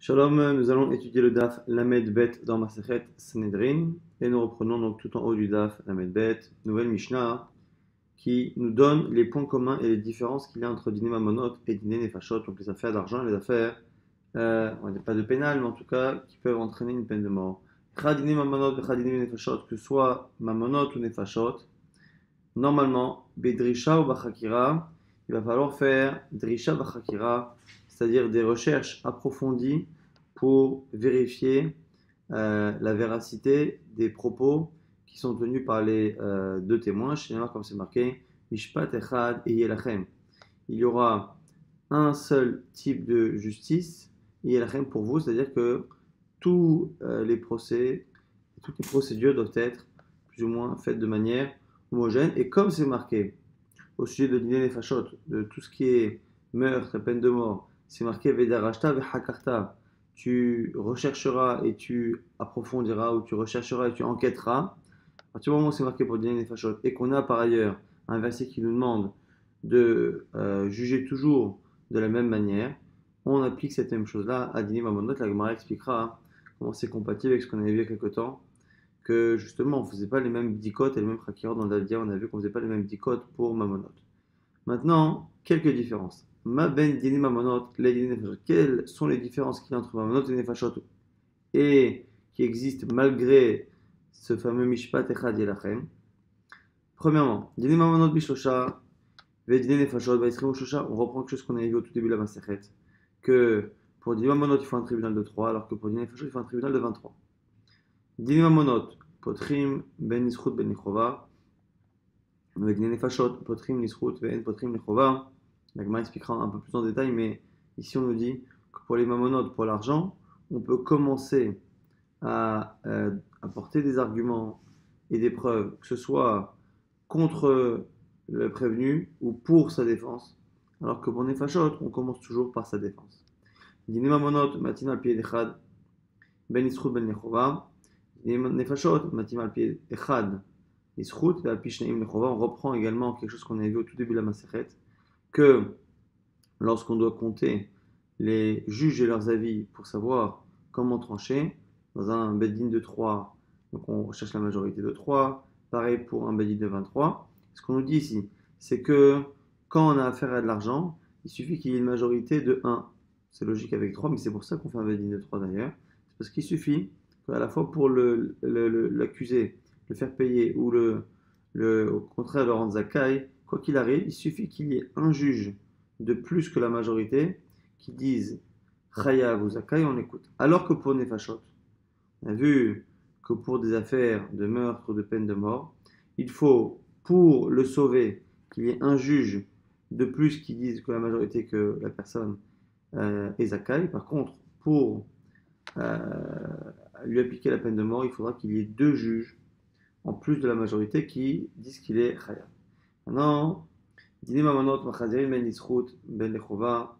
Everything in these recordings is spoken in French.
Shalom, nous allons étudier le Daf Lamed Bet dans Masechet Sanhedrin et nous reprenons donc tout en haut du Daf Lamed Bet, nouvelle Mishnah qui nous donne les points communs et les différences qu'il y a entre Diné Mamonot et Diné Nefashot, donc les affaires d'argent et les affaires, on n'est pas de pénal, mais en tout cas qui peuvent entraîner une peine de mort. Diné Mamonot et Diné Nefashot, que ce soit Mamonot ou Nefashot, normalement, Bedrisha ou Bachakira, il va falloir faire Drisha Bachakira, c'est-à-dire des recherches approfondies pour vérifier la véracité des propos qui sont tenus par les deux témoins. Chez comme c'est marqué, Mishpat Echad et Yelachem. Il y aura un seul type de justice, Yelachem pour vous, c'est-à-dire que tous les procès, toutes les procédures doivent être plus ou moins faites de manière homogène. Et comme c'est marqué au sujet de Diné Nefashot, de tout ce qui est meurtre, peine de mort, c'est marqué Vedarashta Vehakarta. Tu rechercheras et tu approfondiras, ou tu rechercheras et tu enquêteras. À partir du moment où c'est marqué pour Diné Nefashot et qu'on a par ailleurs un verset qui nous demande de juger toujours de la même manière, on applique cette même chose-là à Diné Mamonot. La Gemara expliquera comment c'est compatible avec ce qu'on avait vu il y a quelque temps, que justement on ne faisait pas les mêmes bdikot et les mêmes chakirot dans Dadia, on a vu qu'on ne faisait pas les mêmes bdikot pour Mamonot. Maintenant, quelques différences. Ma ben dini mamonot, les dini nefashot. Quelles sont les différences qu'il y a entre mamonot et nefashot et qui existent malgré ce fameux mishpat echad yelachem? Premièrement, dini mamonot bishlosha, ve dini nefashot, va isrimu shosha. On reprend quelque chose qu'on avait vu au tout début de la masechet, que pour dini mamonot il faut un tribunal de 3, alors que pour dini nefashot il faut un tribunal de 23. Dini mamonot, potrim ben nischut ben nichova. Avec les nefashot, potrim, nisrout, ve'en, potrim, nechova. La Gemara expliquera un peu plus en détail, mais ici on nous dit que pour les mamonotes, pour l'argent, on peut commencer à apporter des arguments et des preuves, que ce soit contre le prévenu ou pour sa défense, alors que pour nefashot, on commence toujours par sa défense. Dine mamonot, matin al pied d'echad, ben nisrout, ben nechova. Dine nefashot, matin al pied d'echad. On reprend également quelque chose qu'on avait vu au tout début de la Masechet, que lorsqu'on doit compter les juges et leurs avis pour savoir comment trancher, dans un Beddin de 3, donc on cherche la majorité de 3, pareil pour un Beddin de 23. Ce qu'on nous dit ici, c'est que quand on a affaire à de l'argent, il suffit qu'il y ait une majorité de 1. C'est logique avec 3, mais c'est pour ça qu'on fait un Beddin de 3 d'ailleurs. C'est parce qu'il suffit qu'à la fois pour l'accusé, le faire payer ou au contraire le rendre zakai, quoi qu'il arrive, il suffit qu'il y ait un juge de plus que la majorité qui dise chayav ou zakai, on écoute. Alors que pour nefashot, on a vu que pour des affaires de meurtre ou de peine de mort, il faut, pour le sauver, qu'il y ait un juge de plus qui dise que la majorité que la personne est zakai. Par contre, pour euh, lui appliquer la peine de mort, il faudra qu'il y ait deux juges en plus de la majorité qui disent qu'il est chayav. Maintenant, dîner mamonot machazirin ben nisrout ben lechova,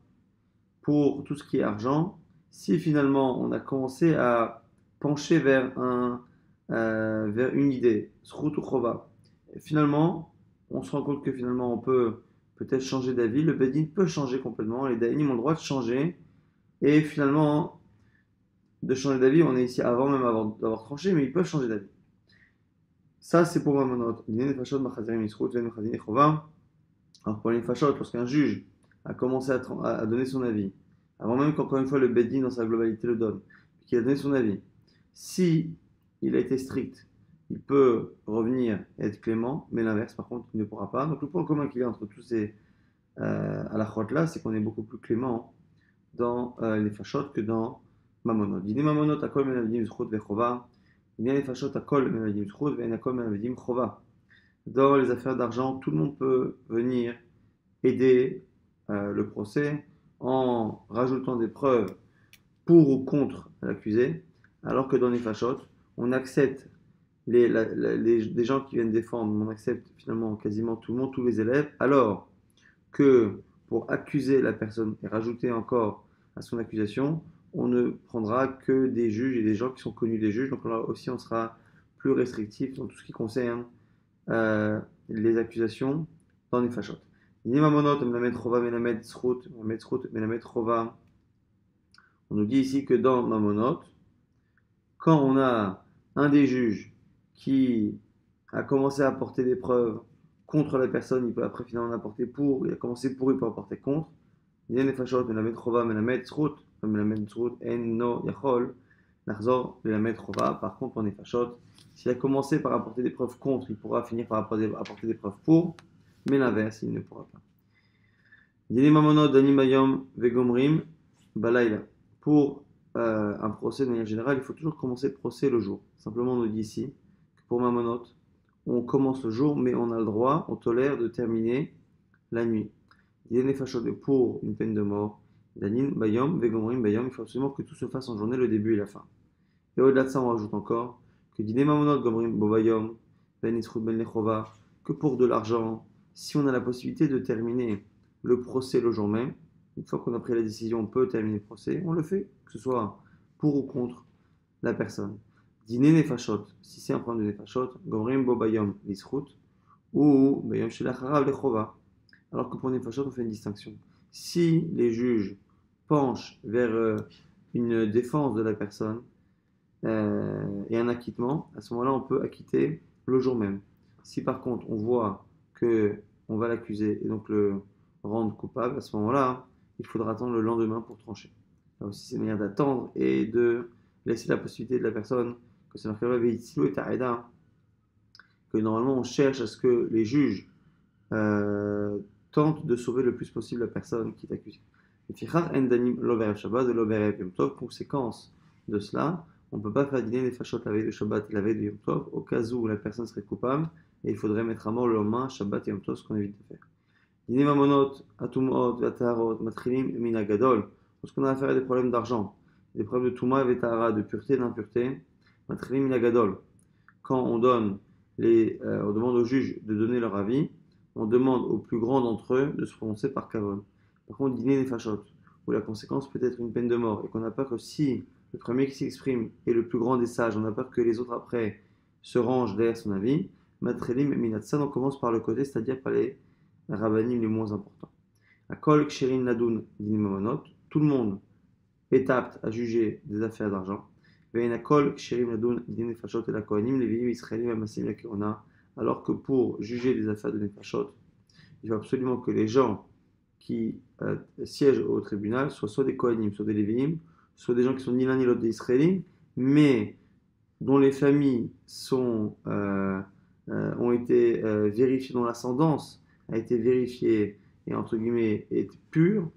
pour tout ce qui est argent, si finalement on a commencé à pencher vers une idée, srout ou chova, finalement on se rend compte que finalement on peut peut-être changer d'avis, le bedin peut changer complètement, les daïnim ont le droit de changer, et finalement de changer d'avis, on est ici avant même d'avoir tranché, mais ils peuvent changer d'avis. Ça, c'est pour Mamonot. Alors, pour les Fachot, lorsqu'un juge a commencé à donner son avis, avant même qu'encore une fois le Beddin dans sa globalité le donne, qu'il a donné son avis, si il a été strict, il peut revenir et être clément, mais l'inverse, par contre, il ne pourra pas. Donc, le point commun qu'il y a entre tous ces halakhot là, c'est qu'on est beaucoup plus clément dans les Fachot que dans Mamonot. Dîner Mamonot, à kol menavidim zchut vechova. Dans les affaires d'argent, tout le monde peut venir aider le procès en rajoutant des preuves pour ou contre l'accusé, alors que dans les fachot, on accepte les gens qui viennent défendre, on accepte finalement quasiment tout le monde, tous les élèves, alors que pour accuser la personne et rajouter encore à son accusation, on ne prendra que des juges et des gens qui sont connus des juges. Donc là aussi, on sera plus restrictif dans tout ce qui concerne les accusations dans les fachot. On nous dit ici que dans Mamonot, quand on a un des juges qui a commencé à apporter des preuves contre la personne, il peut après finalement en apporter pour, il a commencé pour, il peut apporter contre. Il y a des fachot, mais la mettre chova, mais la mettre zrut, mais la mettre zrut, en no yachol, l'arzor, mais la mettre chova. Par contre, on est fachot. S'il a commencé par apporter des preuves contre, il pourra finir par apporter des preuves pour, mais l'inverse, il ne pourra pas. Dine mamonot d'animayom vegomrim balayla. Pour un procès de manière générale, il faut toujours commencer le procès le jour. Simplement, on nous dit ici que pour mamonot, on commence le jour, mais on a le droit, on tolère de terminer la nuit. Dine fachot pour une peine de mort. Danin bayom vegomrim bayom. Il faut absolument que tout se fasse en journée, le début et la fin. Et au-delà de ça, on rajoute encore que dine mamonot gomrim bobayom ben isrut ben lechova, que pour de l'argent, si on a la possibilité de terminer le procès le jour même, une fois qu'on a pris la décision, on peut terminer le procès, on le fait, que ce soit pour ou contre la personne. Dîner nefashot, si c'est un problème de nefashot, gomrim bobayom lisrut, ou bayom shelacharav lechova. Alors que pour nefashot, on fait une distinction. Si les juges penchent vers une défense de la personne et un acquittement, à ce moment-là, on peut acquitter le jour même. Si par contre, on voit que on va l'accuser et donc le rendre coupable, à ce moment-là, il faudra attendre le lendemain pour trancher. Là aussi, c'est une manière d'attendre et de laisser la possibilité de la personne, que c'est marqué que normalement on cherche à ce que les juges tentent de sauver le plus possible la personne qui est accusée. Conséquence de cela, on ne peut pas faire dîner les fachot la veille de Shabbat et la veille de Yom Tov, au cas où la personne serait coupable, et il faudrait mettre à mort le lendemain, Shabbat et Yom Tov, ce qu'on évite de faire. Dîner mamonot, atumot, vataharot, matrilim, minagadol, lorsqu'on a affaire à des problèmes d'argent, des problèmes de touma, vetahara, de pureté et d'impureté, matrilim, minagadol. Quand on donne on demande aux juges de donner leur avis, on demande aux plus grands d'entre eux de se prononcer par kavod. Par contre, dîner des fachot, où la conséquence peut être une peine de mort, et qu'on a peur que si le premier qui s'exprime est le plus grand des sages, on a peur que les autres après se rangent derrière son avis, matrelim et minatsan, on commence par le côté, c'est-à-dire par les rabbanim les moins importants. A kol ksherin nadun dîner mamonot, tout le monde est apte à juger des affaires d'argent. Alors que pour juger les affaires de Nefashot, il faut absolument que les gens qui siègent au tribunal soient soit des Kohanim, soit des Lévi'im, soit des gens qui sont ni l'un ni l'autre des Israélites, mais dont les familles ont été vérifiées, dont l'ascendance a été vérifiée et entre guillemets est pure,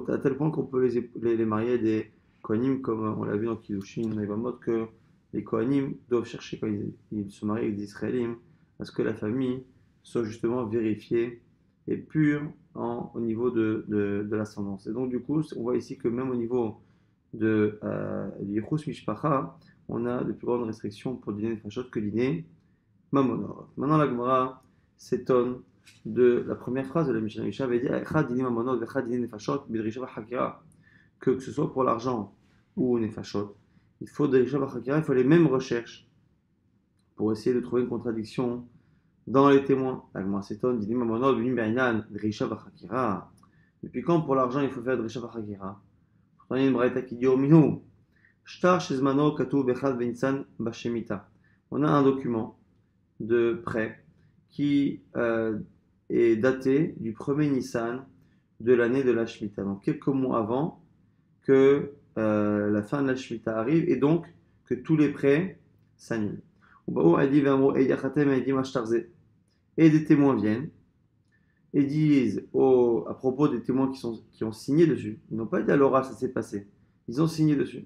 à tel point qu'on peut les marier à des Kohanim, comme on l'a vu dans Kiddushin, on mode que les Kohanim doivent chercher, quand ils se marient avec des Israélites, à ce que la famille soit justement vérifiée et pure au niveau de l'ascendance. Et donc du coup, on voit ici que même au niveau du Yichus Mishpacha, on a de plus grandes restrictions pour dîner Nefashot que dîner Mamonot. Maintenant la Gemara s'étonne de la première phrase de la Mishnah. Mishnah avait dit Echad dîner Mamonot, Echad dîner Nefashot, Bidrisha V'Hakira. Que ce soit pour l'argent ou Nefashot, il faut Drisha V'Hakira, il faut les mêmes recherches pour essayer de trouver une contradiction dans les témoins. La Gemara s'étonne, dîner Mamonot, Drisha V'Hakira. Depuis quand pour l'argent il faut faire Drisha V'Hakira? Pourtant il y a une braïta qui dit Ominu. Shtar Shezmano Katu Bechad Veinsan Bashemita. On a un document de prêt qui est daté du 1er Nissan de l'année de la Shemitah, donc quelques mois avant que la fin de la Shemitah arrive et donc que tous les prêts s'annulent. Et des témoins viennent et disent à propos des témoins qui ont signé dessus, ils n'ont pas dit à l'oral ça s'est passé, ils ont signé dessus.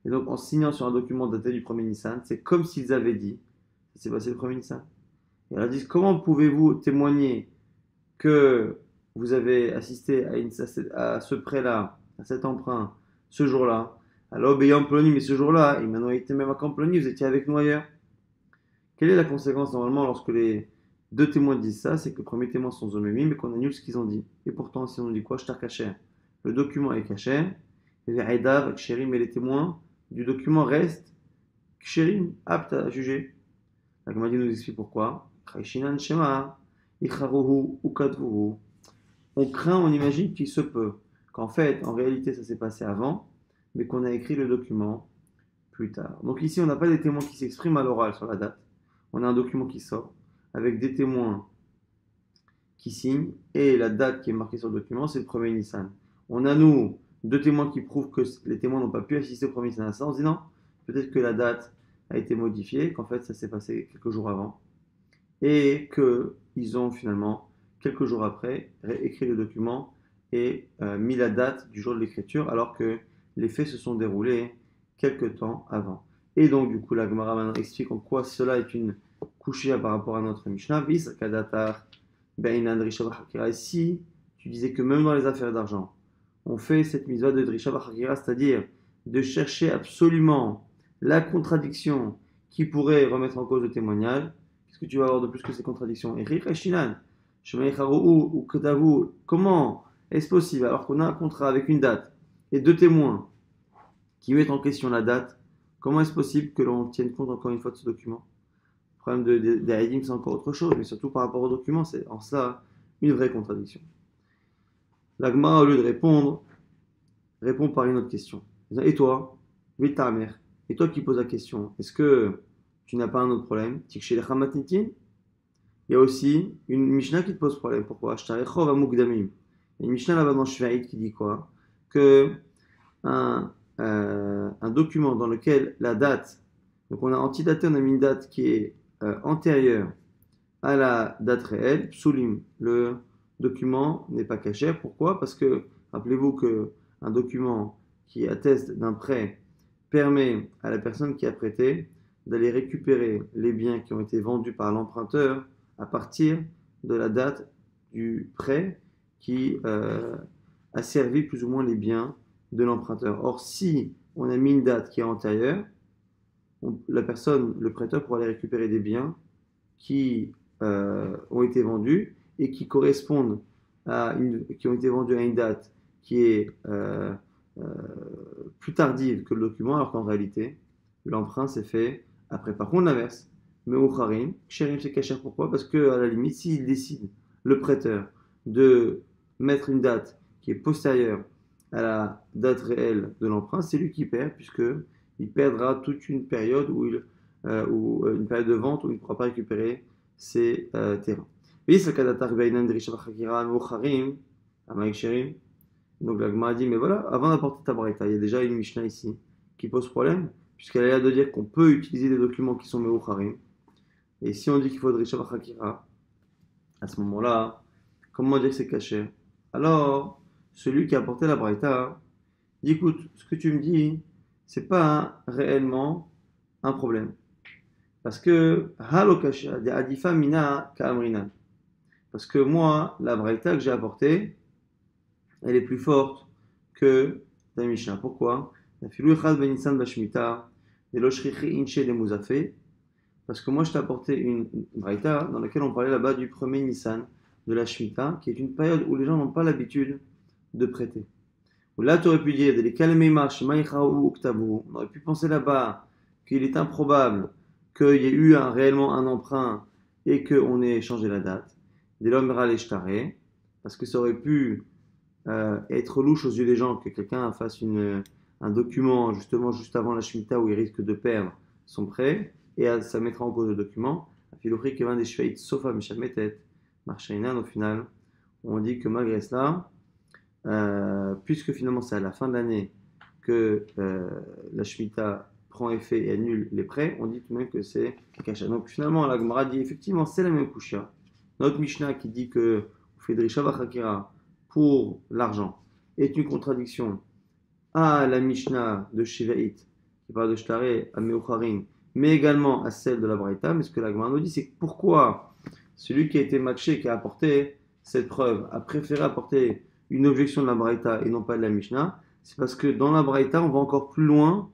Et donc en signant sur un document daté du 1er Nissan, c'est comme s'ils avaient dit ça s'est passé le 1er Nissan. Et alors ils disent comment pouvez-vous témoigner que vous avez assisté à ce prêt-là, à cet emprunt, ce jour-là, alors Béyam Ploni, mais ce jour-là, et maintenant il était même à Camploni, vous étiez avec nous ailleurs. Quelle est la conséquence normalement lorsque les deux témoins disent ça? C'est que le premier témoin sont Zomemi, mais qu'on annule ce qu'ils ont dit. Et pourtant, si on dit quoi? Shtar Kacher. Le document est Kacher, et les Haïdav, Ksherim, et les témoins du document restent Ksherim, aptes à juger. La Gemara nous explique pourquoi. Chayshinan Shema, Icharuhu, Ukadvuhu. On craint, on imagine qu'il se peut qu'en fait, en réalité, ça s'est passé avant, mais qu'on a écrit le document plus tard. Donc ici, on n'a pas des témoins qui s'expriment à l'oral sur la date. On a un document qui sort avec des témoins qui signent et la date qui est marquée sur le document, c'est le 1er Nissan. On a, nous, deux témoins qui prouvent que les témoins n'ont pas pu assister au 1er Nissan. Ça, on se dit non, peut-être que la date a été modifiée, qu'en fait, ça s'est passé quelques jours avant et qu'ils ont finalement, quelques jours après, écrit le document et mis la date du jour de l'écriture alors que les faits se sont déroulés quelques temps avant. Et donc, du coup, la Gemara maintenant explique en quoi cela est une couchia par rapport à notre Mishnah. Vis, Kadatar, Beinan, Drisha Bachakira. Et si tu disais que même dans les affaires d'argent, on fait cette mitzvah de Drisha Bachakira, c'est-à-dire de chercher absolument la contradiction qui pourrait remettre en cause le témoignage, qu'est-ce que tu vas avoir de plus que ces contradictions? Comment est-ce possible alors qu'on a un contrat avec une date et deux témoins qui mettent en question la date? Comment est-ce possible que l'on tienne compte encore une fois de ce document? Le problème des Haïdim, c'est encore autre chose, mais surtout par rapport au document, c'est en cela une vraie contradiction. L'Agma, au lieu de répondre, répond par une autre question. Et toi, vite ta mère, et toi qui poses la question, est-ce que tu n'as pas un autre problème? Il y a aussi une Mishnah qui te pose problème. Pourquoi? Il y a une Mishnah là-bas dans Shvaït qui dit quoi? Que un document dans lequel la date, donc on a antidaté, on a mis une date qui est antérieure à la date réelle, psulim, le document n'est pas caché. Pourquoi? Parce que, rappelez-vous qu'un document qui atteste d'un prêt permet à la personne qui a prêté d'aller récupérer les biens qui ont été vendus par l'emprunteur à partir de la date du prêt qui a servi plus ou moins les biens de l'emprunteur. Or, si on a mis une date qui est antérieure, la personne, le prêteur, pourra aller récupérer des biens qui ont été vendus et qui correspondent qui ont été vendus à une date qui est plus tardive que le document, alors qu'en réalité, l'emprunt s'est fait après. Par contre, l'inverse, mais au Harim, Ksherim c'est caché. Pourquoi? Parce que, à la limite, s'il décide, le prêteur, de mettre une date qui est postérieure à la date réelle de l'emprunt, c'est lui qui perd, puisqu'il perdra toute une période une période de vente où il ne pourra pas récupérer ses terrains. Donc la Gemara dit, mais voilà, avant d'apporter ta braïta, il y a déjà une Mishnah ici qui pose problème, puisqu'elle a l'air de dire qu'on peut utiliser des documents qui sont Meucharim. Et si on dit qu'il faut Drisha Bachakira, à ce moment-là, comment dire que c'est caché? Alors, celui qui a apporté la braïta dit, écoute, ce que tu me dis, c'est pas réellement un problème. Parce que, halokasha, de adifa mina ka'amrinan. Parce que moi, la braïta que j'ai apportée, elle est plus forte que la Mishnah. Pourquoi? Parce que moi, je t'ai apporté une braïta dans laquelle on parlait là-bas du premier Nissan de la Shemitah, qui est une période où les gens n'ont pas l'habitude de prêter. Là, tu aurais pu dire, on aurait pu penser là-bas qu'il est improbable qu'il y ait eu réellement un emprunt et qu'on ait changé la date. Des l'homme parce que ça aurait pu être louche aux yeux des gens que quelqu'un fasse un document justement juste avant la Shemitah où il risque de perdre son prêt et ça mettra en cause le document. Au final, on dit que malgré cela, puisque finalement c'est à la fin de l'année que la Shemitah prend effet et annule les prêts, on dit tout de même que c'est cacha. Donc finalement, la Gemara dit effectivement c'est la même kushia. Notre Mishnah qui dit que on fait Drisha Bachakira pour l'argent est une contradiction à la Mishnah de Shivaït qui parle de Shtaré à Meucharim, mais également à celle de la Braïta. Mais ce que la Gemara nous dit, c'est pourquoi celui qui a été matché, qui a apporté cette preuve, a préféré apporter une objection de la Braïta et non pas de la Mishnah. C'est parce que dans la Braïta, on va encore plus loin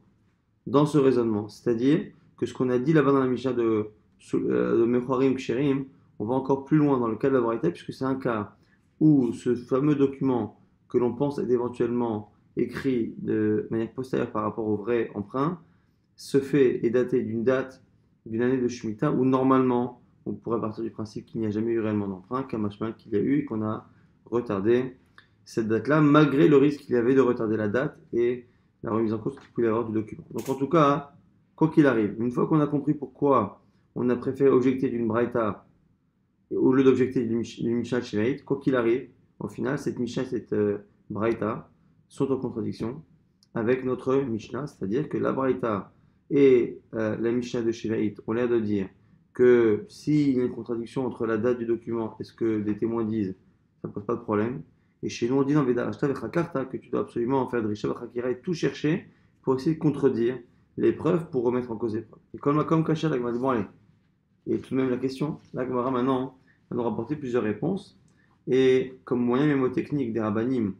dans ce raisonnement. C'est-à-dire que ce qu'on a dit là-bas dans la Mishnah de Meucharim Ksherim, on va encore plus loin dans le cas de la Braïta, puisque c'est un cas où ce fameux document que l'on pense être éventuellement écrit de manière postérieure par rapport au vrai emprunt se fait et daté d'une année de Shemitah où normalement on pourrait partir du principe qu'il n'y a jamais eu réellement d'emprunt, qu'un machin qu'il y a eu et qu'on a retardé cette date-là malgré le risque qu'il y avait de retarder la date et la remise en cause qu'il pouvait y avoir du document. Donc en tout cas, quoi qu'il arrive, une fois qu'on a compris pourquoi on a préféré objecter d'une braïta au lieu d'objecter d'une Mishnah Shiraït, quoi qu'il arrive, au final, cette Mishnah et cette braïta sont en contradiction avec notre Mishnah, c'est-à-dire que la braïta et la Mishnah de Shiraït ont l'air de dire que s'il y a une contradiction entre la date du document et ce que des témoins disent, ça ne pose pas de problème. Et chez nous, on dit dans Veda Ashta Vechakarta que tu dois absolument faire de Risha Vechakira et tout chercher pour essayer de contredire les preuves pour remettre en cause les preuves. Et comme Kacher, l'Agma dit bon, allez, et tout de même la question, l'Agmara maintenant va nous rapporter plusieurs réponses. Et comme moyen mémotechnique des rabbanim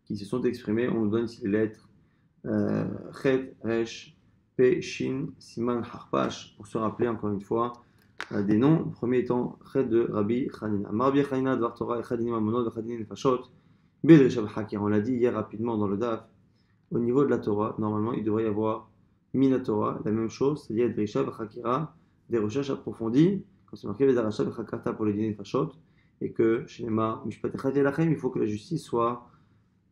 qui se sont exprimés, on nous donne ici les lettres Chet, Resh, Pe, Shin, Siman, Harpash, pour se rappeler encore une fois des noms. Le premier étant Chet de Rabbi Chanina. Rabbi Chanina, Dvar Torah, Echadinim Amonot, Echadinim Nefashot, Bedresha B'Hakir. On l'a dit hier rapidement dans le DAF. Au niveau de la Torah, normalement, il devrait y avoir Mina Torah, la même chose, c'est-à-dire Dresha B'Hakira, des recherches approfondies, comme c'est marqué Vedarasha B'Hakarta pour les dîners Nefashot, et que chez les Mishpat Echad Yelachem, il faut que la justice soit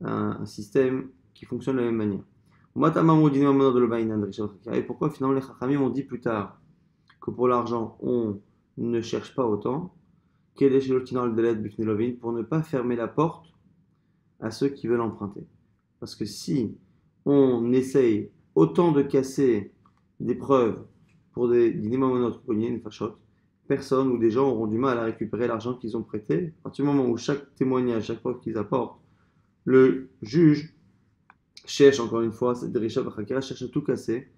un système qui fonctionne de la même manière. Et pourquoi finalement les Chachamim ont dit plus tard que pour l'argent on ne cherche pas autant pour ne pas fermer la porte à ceux qui veulent emprunter. Parce que si on essaye autant de casser des preuves pour des mamonotes ou une fachot, personne ou des gens auront du mal à récupérer l'argent qu'ils ont prêté. À partir du moment où chaque témoignage, chaque preuve qu'ils apportent, le juge cherche encore une fois, cette Drisha B'Chakira cherche à tout casser.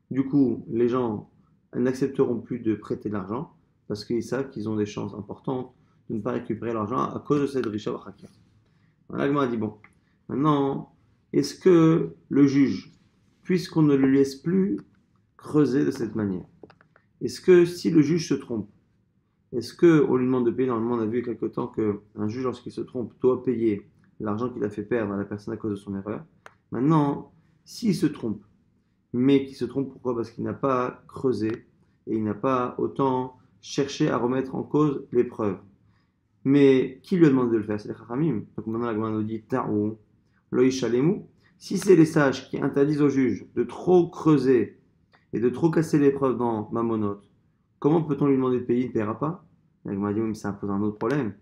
Du coup, les gens n'accepteront plus de prêter de l'argent parce qu'ils savent qu'ils ont des chances importantes de ne pas récupérer l'argent à cause de cette Drisha B'Chakira. L'Agma a dit bon, maintenant, est-ce que le juge, puisqu'on ne le laisse plus creuser de cette manière, est-ce que si le juge se trompe, est-ce qu'on lui demande de payer? Normalement, on a vu il y a quelque temps qu'un juge, lorsqu'il se trompe, doit payer l'argent qu'il a fait perdre à la personne à cause de son erreur. Maintenant, s'il se trompe, mais qu'il se trompe pourquoi? Parce qu'il n'a pas creusé et il n'a pas autant cherché à remettre en cause les preuves. Mais qui lui a demandé de le faire? C'est les Chachamim. Donc maintenant, la Gemara nous dit Ta'ou, Loïchalemu. Si c'est les sages qui interdisent au juge de trop creuser et de trop casser les preuves dans Mamonot, comment peut-on lui demander de payer? Il ne paiera pas. La Gemara dit oui, mais ça pose un autre problème.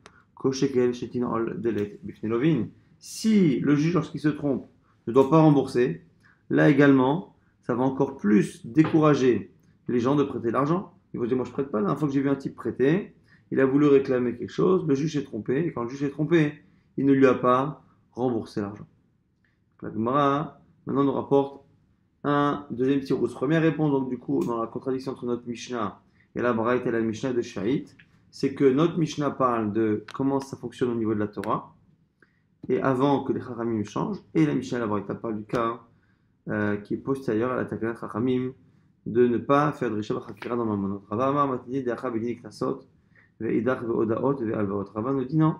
Si le juge, lorsqu'il se trompe, ne doit pas rembourser, là également, ça va encore plus décourager les gens de prêter l'argent. Ils vont dire, moi je prête pas, la dernière fois que j'ai vu un type prêter, il a voulu réclamer quelque chose, le juge s'est trompé, et quand le juge s'est trompé, il ne lui a pas remboursé l'argent. La Gemara, maintenant, nous rapporte un deuxième petit rousse. Première réponse, donc du coup, dans la contradiction entre notre Mishnah et la Braïta et la Mishnah de Shahit, c'est que notre Mishnah parle de comment ça fonctionne au niveau de la Torah, et avant que les Chachamim changent, et la Mishnah et la Braïta parle du cas qui est postérieur à la Takanat Chachamim, de ne pas faire de Risha B'Chakira dans Mamonot. Rava Amar Matini Deacha Bedini Knasot, Ve'idach Ve'odaot Ve'alvarot. Rava nous dit non.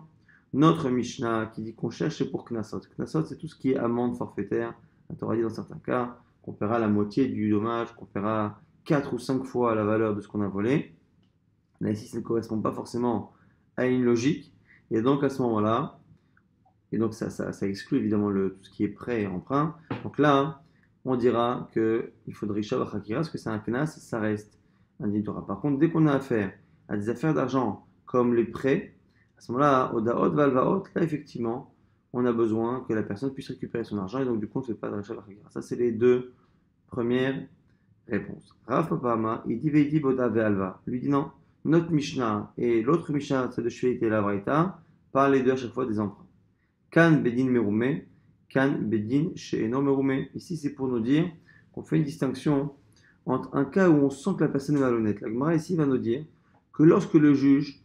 Notre Mishnah qui dit qu'on cherche c'est pour Knasot. Knasot c'est tout ce qui est amende forfaitaire. La Torah dit dans certains cas qu'on paiera la moitié du dommage, qu'on paiera 4 ou 5 fois la valeur de ce qu'on a volé. Là ici ça ne correspond pas forcément à une logique. Et donc à ce moment-là, et donc ça exclut évidemment tout ce qui est prêt et emprunt. Donc là, on dira qu'il faudrait Risha B'Chakira, parce que c'est un knas, ça reste un din Torah. Par contre, dès qu'on a affaire à des affaires d'argent comme les prêts, à ce moment-là, Odaot, Valvaot, là effectivement, on a besoin que la personne puisse récupérer son argent, et donc du coup, on ne fait pas de Risha B'Chakira. Ça, c'est les deux premières réponses. Rav Papama, il dit Veidi Boda Ve'alva. Lui dit non, notre Mishnah et l'autre Mishnah, celle de Shveit et la Braïta, parlent les deux à chaque fois des emprunts. Kan Bedin Merume, Kan Bedin She'eno Merume. Ici, c'est pour nous dire qu'on fait une distinction entre un cas où on sent que la personne est malhonnête. La Gemara ici va nous dire que lorsque le juge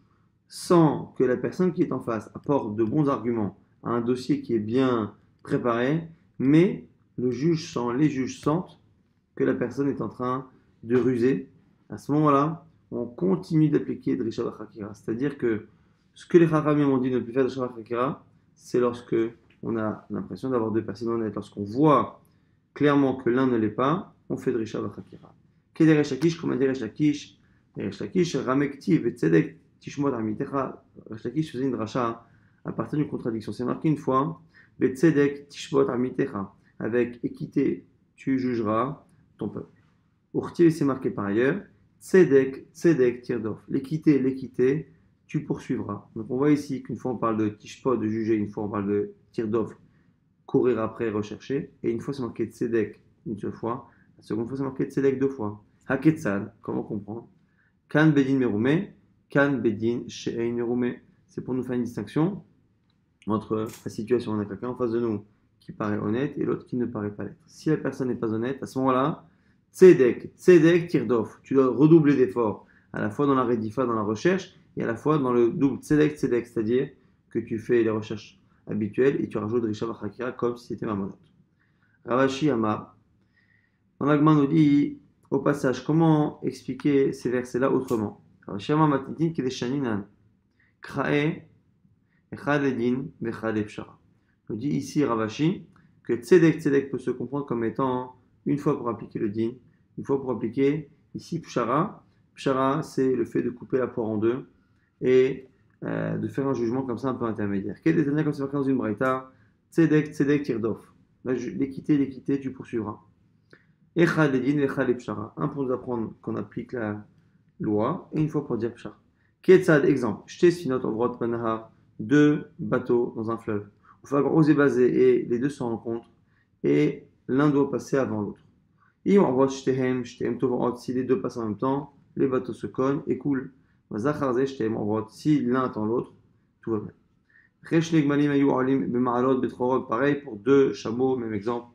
sent que la personne qui est en face apporte de bons arguments à un dossier qui est bien préparé, mais les juges sentent que la personne est en train de ruser, à ce moment-là, on continue d'appliquer Drisha B'Chakira. C'est-à-dire que ce que les Chachamim ont dit de ne plus faire Drisha B'Chakira, c'est lorsque on a l'impression d'avoir deux personnes honnêtes. Lorsqu'on voit clairement que l'un ne l'est pas, on fait Drisha B'Chakira. Kederesh Lakish, comme un Deresh Lakish, Ramektiv et Tzedek, Tishmot Amitecha. Resh Lakish faisait une dracha à partir d'une contradiction. C'est marqué une fois, Tzedek, Tishmot Amitecha. avec équité, tu jugeras ton peuple. Urti, c'est marqué par ailleurs, tzedek, tzedek, tirdof. L'équité, l'équité, tu poursuivras. Donc on voit ici qu'une fois on parle de tishpot, de juger, une fois on parle de tirdof, courir après, rechercher, et une fois c'est marqué tzedek, une seule fois, la seconde fois c'est marqué tzedek deux fois. Haketzal, comment comprendre? Kan bedin merume, kan bedin she'ein merume. C'est pour nous faire une distinction entre la situation, on a quelqu'un en face de nous qui paraît honnête et l'autre qui ne paraît pas l'être. Si la personne n'est pas honnête, à ce moment-là, tzedek, tzedek, tirdof. Tu dois redoubler d'efforts, à la fois dans la redifa, dans la recherche, et à la fois dans le double tzedek, tzedek, c'est-à-dire que tu fais les recherches habituelles et tu rajoutes risha bachakira comme si c'était mamonot. Ravashi Amar, dans l'Agma nous dit au passage comment expliquer ces versets-là autrement. Ravashi Amar matidin kedeshaninan krae echadedin vechade pshara. Nous dit ici Ravashi que tzedek tzedek peut se comprendre comme étant une fois pour appliquer le din, une fois pour appliquer ici pshara. Pshara, c'est le fait de couper la poire en deux et de faire un jugement comme ça un peu intermédiaire. Quel est le comme c'est marqué dans une braïta? Tzedek tzedek tirdof. L'équité, l'équité, tu poursuivras. Echad edin vechad pshara. Un pour nous apprendre qu'on applique la loi et une fois pour dire pshara. Ketzad, exemple. Shte sfinot ovrot banahar. Deux bateaux dans un fleuve. Il faut avoir osé baser et les deux se rencontrent et l'un doit passer avant l'autre. Si les deux passent en même temps, les bateaux se cognent et coulent. Si l'un attend l'autre, tout va bien. Pareil pour deux chameaux, même exemple,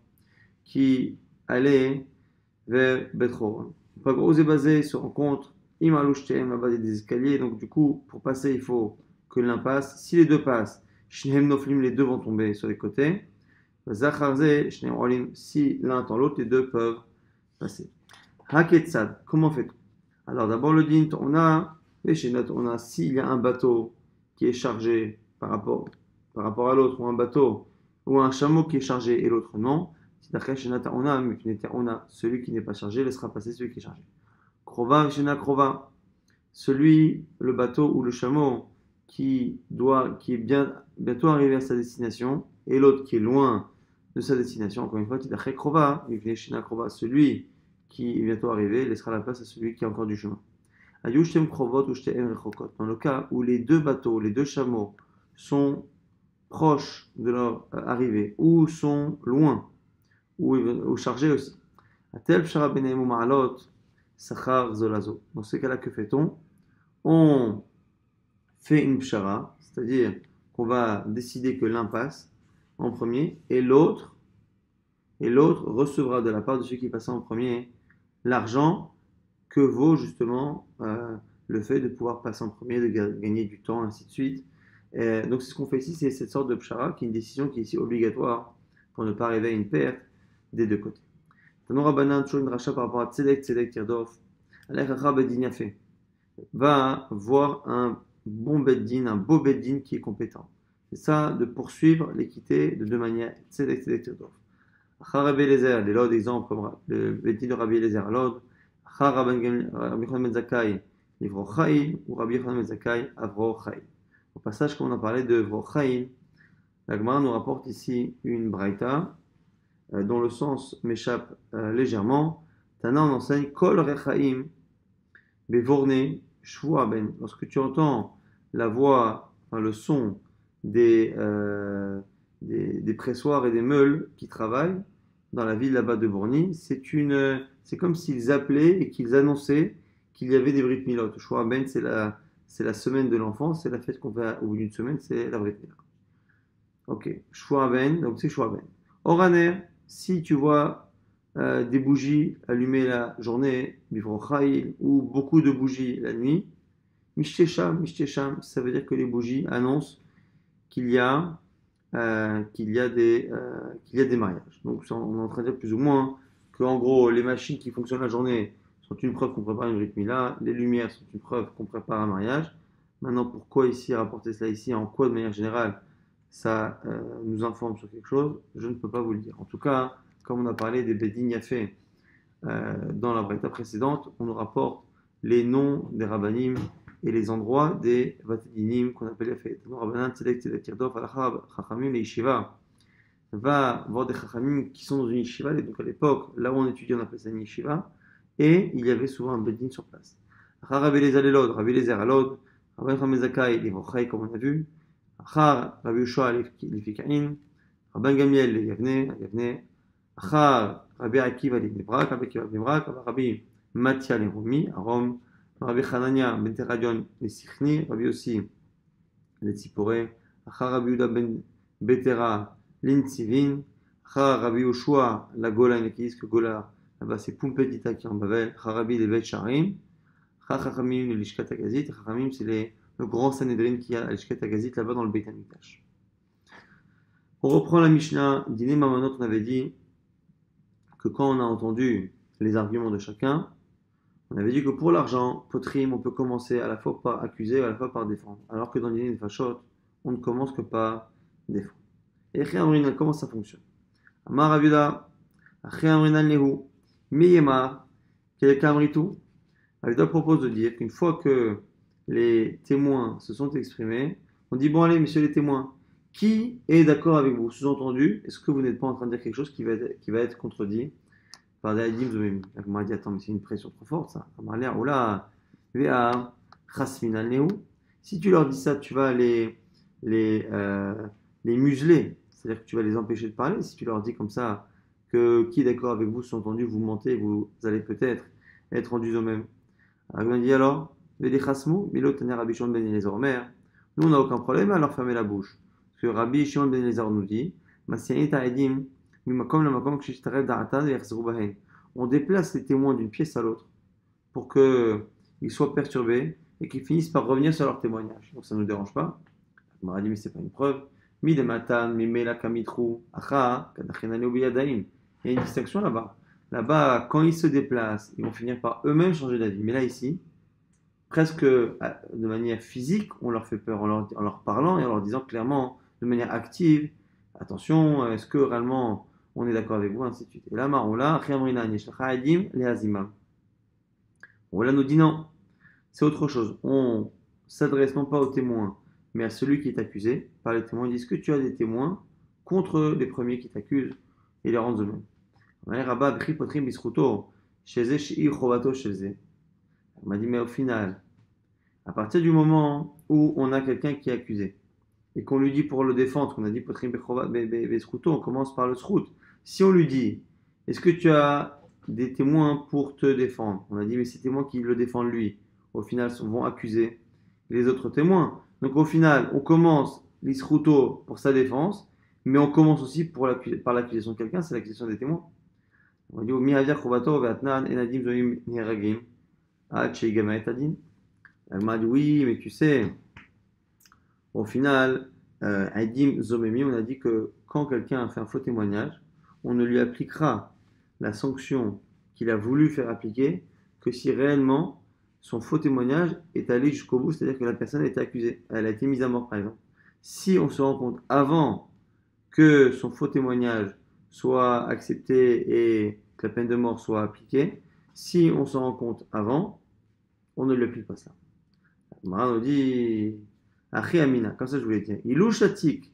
qui allaient vers Bethhoron. Il faut avoir osé baser se rencontrent. Là-bas, il y a des escaliers, donc du coup, pour passer, il faut que l'un passe. Si les deux passent, les deux vont tomber sur les côtés. Si l'un attend l'autre, les deux peuvent passer. Haketsad, comment fait-on? Alors d'abord le din, on a s'il y a un bateau qui est chargé par rapport à l'autre, ou un bateau, ou un chameau qui est chargé et l'autre non, on a celui qui n'est pas chargé laissera passer celui qui est chargé. Krova, krova, le bateau ou le chameau qui est bientôt arrivé à sa destination, et l'autre qui est loin de sa destination, encore une fois, celui qui est bientôt arrivé laissera la place à celui qui a encore du chemin. Dans le cas où les deux bateaux, les deux chameaux sont proches de leur arrivée, ou sont loin, ou chargés aussi. Dans ce cas-là, que fait-on? On fait une pshara, c'est-à-dire qu'on va décider que l'un passe en premier et l'autre recevra de la part de celui qui passe en premier l'argent que vaut justement le fait de pouvoir passer en premier, de gagner du temps, ainsi de suite. Donc c'est ce qu'on fait ici, c'est cette sorte de pshara qui est une décision qui est ici obligatoire pour ne pas arriver à une perte des deux côtés. Tanora Banan, toujours une rachat par rapport à Tzedek, Tzedek, Tirdof. Va voir un bon beddin, un beau beddin qui est compétent. C'est ça, de poursuivre l'équité de deux manières. Tzedek, Tzedek, Tirdof. Rabbi Eliezer, les lods exemple comme le beddin de Rabbi Eliezer, lod. Rabbi Yochanan ben Zakkai, livro Chaim, ou Rabbi Yochanan ben Zakkai, avro Chaim. Au passage, comme on a parlé de Vro Chaim, la Gemara nous rapporte ici une braïta dont le sens m'échappe légèrement. Tana, on enseigne Kol Rechaim Bevorne Shvua Ben. Lorsque tu entends la voix, enfin, le son des pressoirs et des meules qui travaillent dans la ville là-bas de Borny, c'est comme s'ils appelaient et qu'ils annonçaient qu'il y avait des Brit Milot. Shvua Ben, c'est la semaine de l'enfant, c'est la fête qu'on fait au bout d'une semaine, c'est la Brit Milot. Ok, Shvua Ben, donc c'est Shvua Ben. Oraner, si tu vois des bougies allumées la journée, ou beaucoup de bougies la nuit, Mishtesham, ça veut dire que les bougies annoncent qu'il y a des mariages. Donc on est en train de dire plus ou moins que en gros les machines qui fonctionnent la journée sont une preuve qu'on prépare une Brit Mila, les lumières sont une preuve qu'on prépare un mariage. Maintenant pourquoi ici rapporter cela ici, en quoi de manière générale ça nous informe sur quelque chose, je ne peux pas vous le dire. En tout cas, comme on a parlé des Bedin Yafé dans la braïta précédente, on nous rapporte les noms des rabbanim et les endroits des vatedinim qu'on appelle Yafé. Rabbanan Tzedek Tzedek Tirdof Alachab Chachamim Leishiva va voir des chachamim qui sont dans une yeshiva, et donc à l'époque, là où on étudie, on appelle ça une yeshiva, et il y avait souvent un bedin sur place. Achar Rabbi Eliezer Lelod, Rabbi Eliezer Alod, Rabbi Yochanan Zakai, les Vochai, comme on a vu, Achar Rabbi Yoshua les Fikaïn, Rabban Gamiel les Yavne, Achar Rabbi Akiva les Nebrak, Rabbi Akiva les Nebrak, Rabbi Mathia les Romi, à Rome, Rabbi Hanania ben Teradion les Sichni, Rabbi aussi les Tziporé, Achar Rabbi Yuda ben Betera l'Intsivin, Achar Rabbi Yoshua la Gola, il y en a qui disent que Gola, là-bas c'est Pumpedita qui est en Babel, Achar Rabbi les Bet Sharim, Achar Chachamim le Lishkat Agazit, Chachamim c'est le grand Sanhedrin qui a à Lishkat Agazit là-bas dans le Beit HaMikdash. On reprend la Mishnah, Diné Mamanot, on avait dit que quand on a entendu les arguments de chacun, on avait dit que pour l'argent, potrim, on peut commencer à la fois par accuser et à la fois par défendre. Alors que dans l'idée de Fachot, on ne commence que par défendre. Et Amrina, comment ça fonctionne? Amar Aviuda, Amrina Nehu, Miyema, quel Amritou? Aviuda propose de dire qu'une fois que les témoins se sont exprimés, on dit bon allez, messieurs les témoins, qui est d'accord avec vous? Sous-entendu, est-ce que vous n'êtes pas en train de dire quelque chose qui va être contredit par des hadim zomim? On m'a dit attends, mais c'est une pression trop forte ça. On m'a l'air, oula, vea chasmin al neu. Si tu leur dis ça, tu vas les, euh, les museler, c'est-à-dire que tu vas les empêcher de parler. Si tu leur dis comme ça que qui est d'accord avec vous, sous-entendu, vous mentez, vous allez peut-être être rendus au même. Alors, il m'a dit alors, vede chasmou, milot taner Rabbi Shimon ben Eliezer Omer. Nous, on n'a aucun problème à leur fermer la bouche. Parce que Rabbi Shimon ben Eliezer nous dit, on déplace les témoins d'une pièce à l'autre pour qu'ils soient perturbés et qu'ils finissent par revenir sur leur témoignage. Donc ça ne nous dérange pas. On m'a dit, mais ce n'est pas une preuve. Il y a une distinction là-bas. Là-bas, quand ils se déplacent, ils vont finir par eux-mêmes changer d'avis. Mais là, ici, presque de manière physique, on leur fait peur en leur parlant et en leur disant clairement, de manière active, attention, est-ce que réellement on est d'accord avec vous, ainsi de suite. Et là, Maroula, Maroula nous dit non, c'est autre chose. On s'adresse non pas aux témoins, mais à celui qui est accusé par les témoins. Ils disent que tu as des témoins contre les premiers qui t'accusent et les rendent eux-mêmes. On m'a dit, mais au final, à partir du moment où on a quelqu'un qui est accusé et qu'on lui dit pour le défendre, qu'on a dit potrim besruto, on commence par le srout. Si on lui dit, est-ce que tu as des témoins pour te défendre? On a dit, mais ces témoins qui le défendent lui, au final, vont accuser les autres témoins. Donc au final, on commence l'isruto pour sa défense, mais on commence aussi par l'accusation de quelqu'un, c'est l'accusation des témoins. On a dit, mihavir chovato ve'atnan enadim zoim niragim ad sheigama et adin. Elle m'a dit, oui, mais tu sais, au final, Adim Zomemi, on a dit que quand quelqu'un a fait un faux témoignage, on ne lui appliquera la sanction qu'il a voulu faire appliquer que si réellement son faux témoignage est allé jusqu'au bout, c'est-à-dire que la personne a été accusée, elle a été mise à mort par exemple. Si on se rend compte avant que son faux témoignage soit accepté et que la peine de mort soit appliquée, si on se rend compte avant, on ne lui applique pas ça. Maran nous dit Achi Amina, comme ça je voulais dire. Ilou Shatik,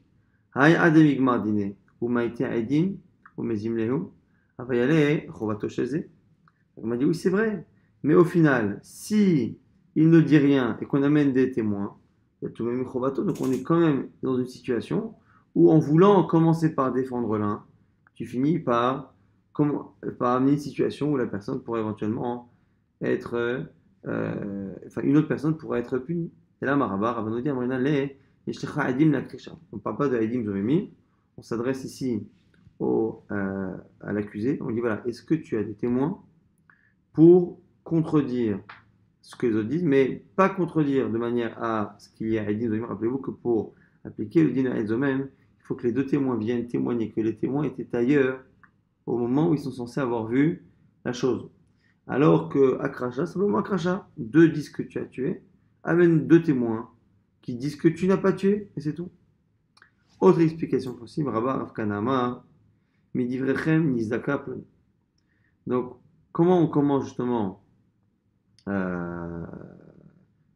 Hay Ademigma Dine, ou Maïté Aidim, ou Mezim Lehu, Avayale, Chovato Sheze. On m'a dit oui, c'est vrai. Mais au final, si il ne dit rien et qu'on amène des témoins, il y a tout de même Chovato, donc on est quand même dans une situation où en voulant commencer par défendre l'un, tu finis par amener une situation où la personne pourrait éventuellement être une autre personne pourrait être punie. Et là, Maraba, Rabbanodi, Amrina, on ne parle pas de Aidim Zomemi, on s'adresse ici à l'accusé. On dit voilà, est-ce que tu as des témoins pour contredire ce que les autres disent, mais pas contredire de manière à ce qu'il y a Aidim Zomemi. Rappelez-vous que pour appliquer le din à Zomem, il faut que les deux témoins viennent témoigner que les témoins étaient ailleurs au moment où ils sont censés avoir vu la chose. Alors que Akracha, simplement Akracha, deux disent que tu as tué, amène deux témoins qui disent que tu n'as pas tué, et c'est tout. Autre explication possible, Rabba Afkanama, Midivrechem Nizaka. Donc, comment on commence justement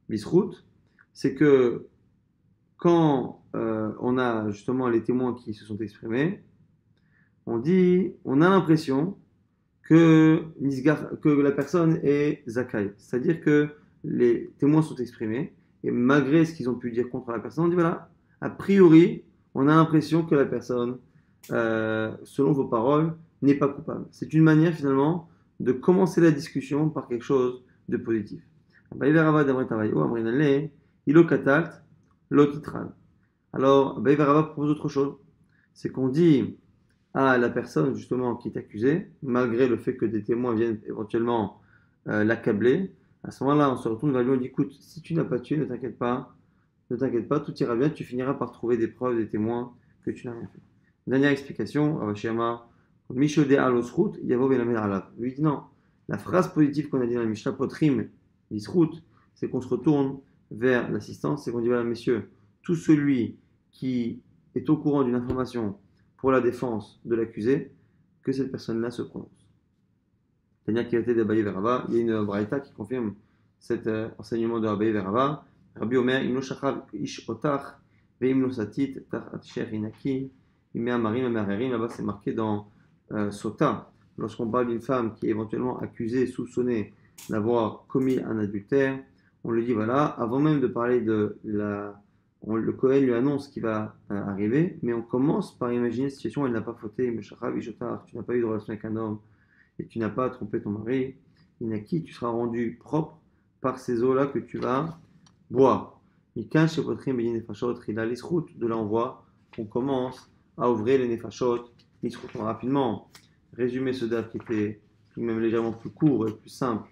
Bisrout? C'est que quand on a justement les témoins qui se sont exprimés, On dit, on a l'impression que la personne est Zakai. C'est-à-dire que les témoins sont exprimés, et malgré ce qu'ils ont pu dire contre la personne, on dit voilà, a priori, on a l'impression que la personne, selon vos paroles, n'est pas coupable. C'est une manière finalement de commencer la discussion par quelque chose de positif. Alors, Rava propose autre chose. C'est qu'on dit à la personne justement qui est accusée, malgré le fait que des témoins viennent éventuellement l'accabler, à ce moment-là, on se retourne vers lui et on dit écoute, si tu n'as pas tué, ne t'inquiète pas, tout ira bien, tu finiras par trouver des preuves, des témoins que tu n'as rien fait. Dernière explication, Avashiyama, Mishode alosrut, Yavo Belamed alav. Lui dit non, la phrase positive qu'on a dit dans la Mishnah, Potrim, Lisrut, c'est qu'on se retourne vers l'assistance, c'est qu'on dit voilà, messieurs, tout celui qui est au courant d'une information pour la défense de l'accusé, que cette personne-là se prononce. C'est-à-dire qu'il a été d'Abaye Verava, il y a une braïta qui confirme cet enseignement de Abaye Verava. Rabbi Omer, Imlo Shachav Ish Otach, Veimlo Satit, Tachat Sher Inaki, Imea Marim, Amererim, là-bas c'est marqué dans Sota. Lorsqu'on parle d'une femme qui est éventuellement accusée, soupçonnée d'avoir commis un adultère, on lui dit voilà, avant même de parler de le Kohen lui annonce ce qui va arriver, mais on commence par imaginer une situation où elle n'a pas fauté, tu n'as pas eu de relation avec un homme et tu n'as pas trompé ton mari, Inaki, tu seras rendu propre par ces eaux-là que tu vas boire. De là on voit qu'on commence à ouvrir les nefashot, rapidement résumer ce daf qui était même légèrement plus court et plus simple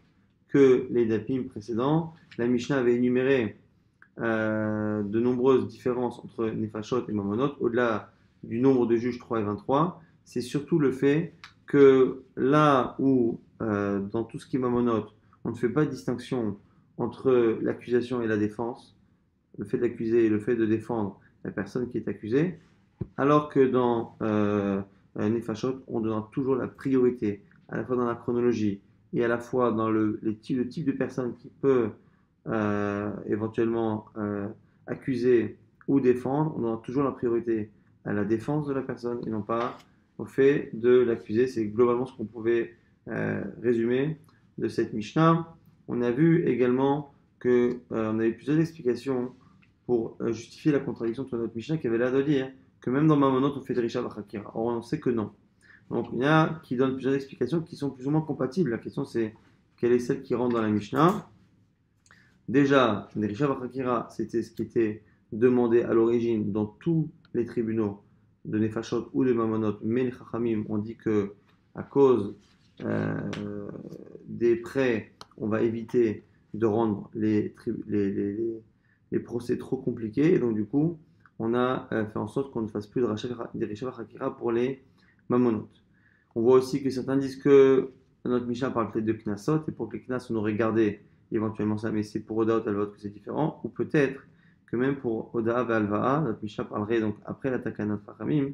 que les dapim précédents. La Mishnah avait énuméré de nombreuses différences entre Nefashot et Mamonot, au-delà du nombre de juges 3 et 23, c'est surtout le fait que là où, dans tout ce qui est Mamonot, on ne fait pas de distinction entre l'accusation et la défense, le fait d'accuser et le fait de défendre la personne qui est accusée, alors que dans Nefashot, on donnera toujours la priorité, à la fois dans la chronologie et à la fois dans le type de personne qui peut éventuellement accuser ou défendre, on aura toujours la priorité à la défense de la personne et non pas au fait de l'accuser. C'est globalement ce qu'on pouvait résumer de cette Mishnah. On a vu également que on avait plusieurs explications pour justifier la contradiction de notre Mishnah qui avait l'air de dire que même dans Mamonot on fait des Rishav Hakira. Or on sait que non. Donc il y a qui donnent plusieurs explications qui sont plus ou moins compatibles. La question c'est quelle est celle qui rentre dans la Mishnah. Déjà, les Rishav Hakira, c'était ce qui était demandé à l'origine dans tous les tribunaux de Nefashot ou de Mamonot, mais les Chachamim ont dit que à cause des prêts, on va éviter de rendre les procès trop compliqués, et donc du coup, on a fait en sorte qu'on ne fasse plus des Rishav Hakira pour les Mamonot. On voit aussi que certains disent que notre Mishnah parle peut-être de Knasot, et pour que les Knas, on aurait gardé éventuellement ça, mais c'est pour Oda ou Alvaot que c'est différent, ou peut-être que même pour Oda et Alva'a, notre Mishnah parlerait donc après la Takanat Rachamim,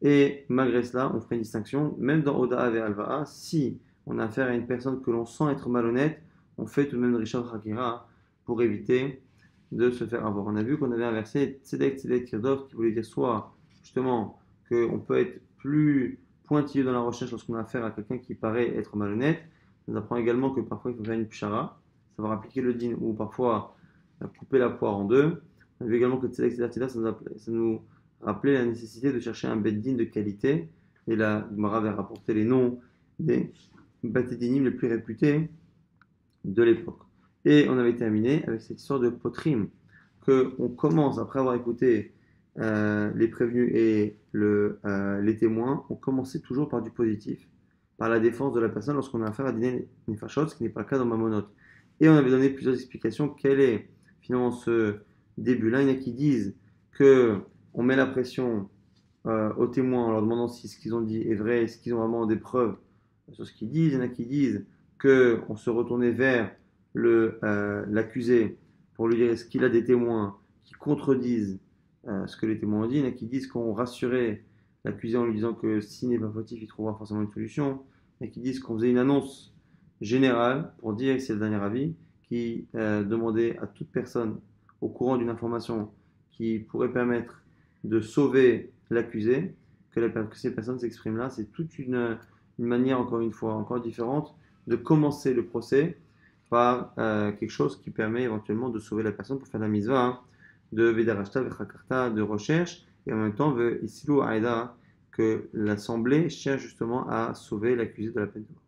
et malgré cela, on ferait une distinction, même dans Oda et Alva'a, si on a affaire à une personne que l'on sent être malhonnête, on fait tout de même le Rishav Hakira pour éviter de se faire avoir. On a vu qu'on avait un verset Tzedek Tzedek Kirdov qui voulait dire soit justement qu'on peut être plus pointilleux dans la recherche lorsqu'on a affaire à quelqu'un qui paraît être malhonnête. On nous apprend également que parfois il faut faire une pshara, savoir appliquer le din ou parfois couper la poire en deux. On a vu également que Tzedek Tzedek ça nous rappelait la nécessité de chercher un beddin de qualité. Et la Gemara avait rapporté les noms des batédinim les plus réputés de l'époque. Et on avait terminé avec cette histoire de potrim, qu'on commence, après avoir écouté les prévenus et les témoins, on commençait toujours par du positif, par la défense de la personne lorsqu'on a affaire à dîner nefashot, ce qui n'est pas le cas dans Mamonot. Et on avait donné plusieurs explications. Quel est finalement ce début-là? Il y en a qui disent que on met la pression aux témoins en leur demandant si ce qu'ils ont dit est vrai, est-ce qu'ils ont vraiment des preuves sur ce qu'ils disent. Il y en a qui disent qu'on se retournait vers l'accusé pour lui dire est-ce qu'il a des témoins qui contredisent ce que les témoins ont dit. Il y en a qui disent qu'on rassurait l'accusé en lui disant que s'il n'est pas fautif, il trouvera forcément une solution. Il y en a qui disent qu'on faisait une annonce générale pour dire, c'est le dernier avis, qui demandait à toute personne au courant d'une information qui pourrait permettre de sauver l'accusé, que ces personnes s'expriment là. C'est toute une manière, encore une fois, encore différente, de commencer le procès par quelque chose qui permet éventuellement de sauver la personne pour faire la mitzvah, hein, de Vedarashta, Vechakarta, de recherche, et en même temps, Isilu Aïda, que l'Assemblée cherche justement à sauver l'accusé de la peine de mort.